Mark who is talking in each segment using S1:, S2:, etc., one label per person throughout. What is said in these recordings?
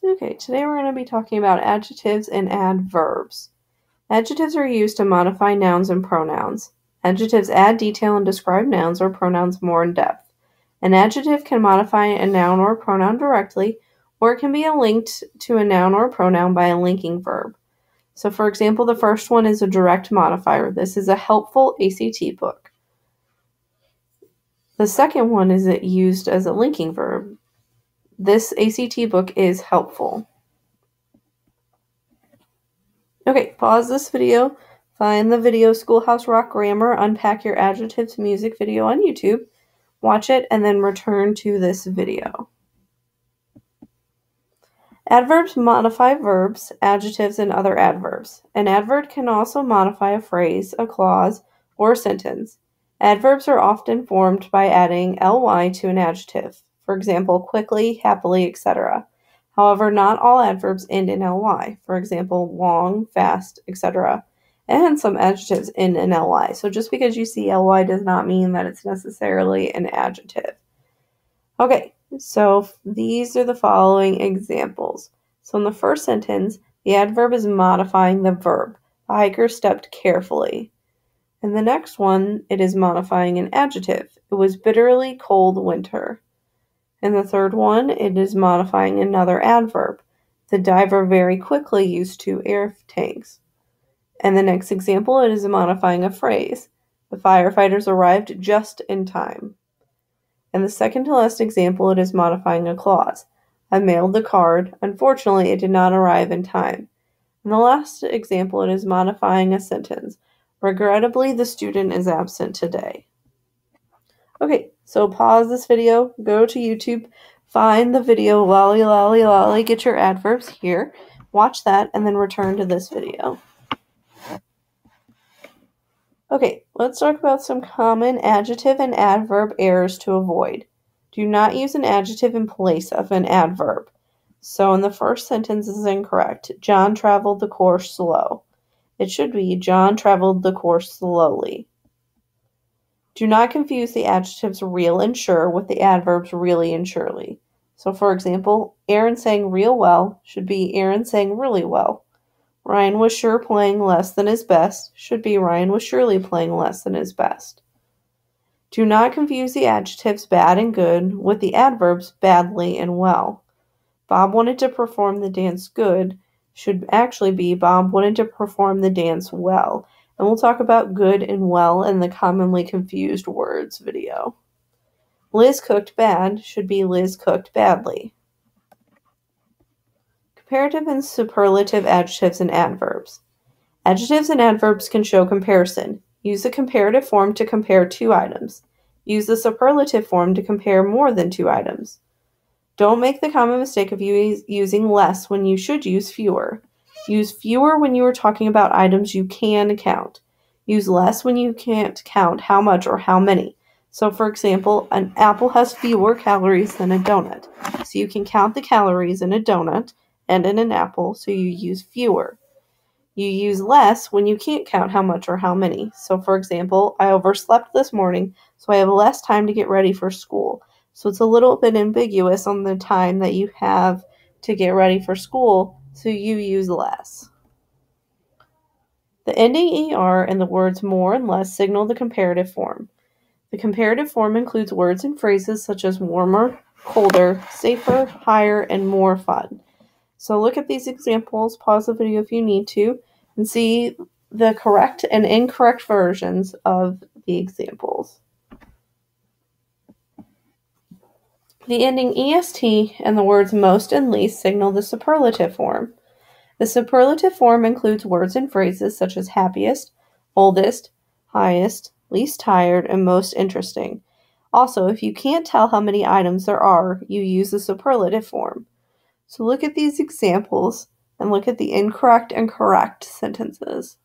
S1: Okay, today we're going to be talking about adjectives and adverbs. Adjectives are used to modify nouns and pronouns. Adjectives add detail and describe nouns or pronouns more in depth. An adjective can modify a noun or pronoun directly, or it can be linked to a noun or pronoun by a linking verb. So for example, the first one is a direct modifier. This is a helpful ACT book. The second one is used as a linking verb. This ACT book is helpful. Okay, pause this video, find the video Schoolhouse Rock Grammar, Unpack Your Adjectives music video on YouTube, watch it, and then return to this video. Adverbs modify verbs, adjectives, and other adverbs. An adverb can also modify a phrase, a clause, or a sentence. Adverbs are often formed by adding ly to an adjective. For example, quickly, happily, etc. However, not all adverbs end in ly. For example, long, fast, etc. And some adjectives end in ly. So just because you see ly does not mean that it's necessarily an adjective. Okay, so these are the following examples. So in the first sentence, the adverb is modifying the verb. The hiker stepped carefully. In the next one, it is modifying an adjective. It was bitterly cold winter. In the third one, it is modifying another adverb. The diver very quickly used 2 air tanks. And the next example, it is modifying a phrase. The firefighters arrived just in time. In the second to last example, it is modifying a clause. I mailed the card. Unfortunately, it did not arrive in time. In the last example, it is modifying a sentence. Regrettably, the student is absent today. Okay, so pause this video, go to YouTube, find the video lolly lolly lolly, get your adverbs here, watch that, and then return to this video. Okay, let's talk about some common adjective and adverb errors to avoid. Do not use an adjective in place of an adverb. So in the first sentence is incorrect. John traveled the course slow. It should be John traveled the course slowly. Do not confuse the adjectives real and sure with the adverbs really and surely. So for example, Aaron sang real well should be Aaron sang really well. Ryan was sure playing less than his best should be Ryan was surely playing less than his best. Do not confuse the adjectives bad and good with the adverbs badly and well. Bob wanted to perform the dance good should actually be Bob wanted to perform the dance well. And we'll talk about good and well in the commonly confused words video. Liz cooked bad should be Liz cooked badly. Comparative and superlative adjectives and adverbs. Adjectives and adverbs can show comparison. Use the comparative form to compare 2 items. Use the superlative form to compare more than 2 items. Don't make the common mistake of using less when you should use fewer. Use fewer when you are talking about items you can count. Use less when you can't count how much or how many. So for example, an apple has fewer calories than a donut. So you can count the calories in a donut and in an apple, so you use fewer. You use less when you can't count how much or how many. So for example, I overslept this morning, so I have less time to get ready for school. So it's a little bit ambiguous on the time that you have to get ready for school, so you use less. The ending ER and the words more and less signal the comparative form. The comparative form includes words and phrases such as warmer, colder, safer, higher, and more fun. So look at these examples, pause the video if you need to, and see the correct and incorrect versions of the examples. The ending EST and the words most and least signal the superlative form. The superlative form includes words and phrases such as happiest, oldest, highest, least tired, and most interesting. Also, if you can't tell how many items there are, you use the superlative form. So look at these examples and look at the incorrect and correct sentences.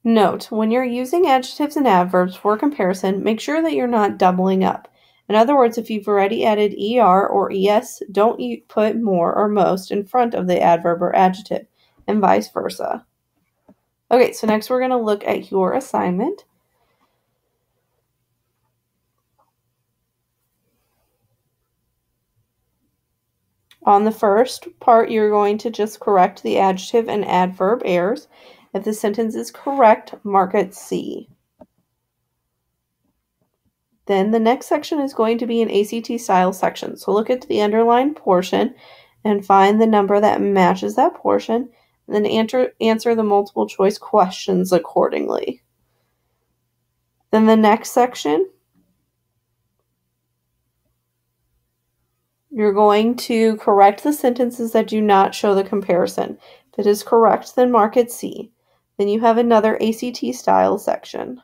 S1: Note, when you're using adjectives and adverbs for comparison, make sure that you're not doubling up. In other words, if you've already added ER or ES, don't put more or most in front of the adverb or adjective, and vice versa. Okay, so next we're going to look at your assignment. On the first part, you're going to just correct the adjective and adverb errors. If the sentence is correct, mark it C. Then the next section is going to be an ACT style section. So look at the underlined portion and find the number that matches that portion, and then answer the multiple choice questions accordingly. Then the next section, you're going to correct the sentences that do not show the comparison. If it is correct, then mark it C. Then you have another ACT style section.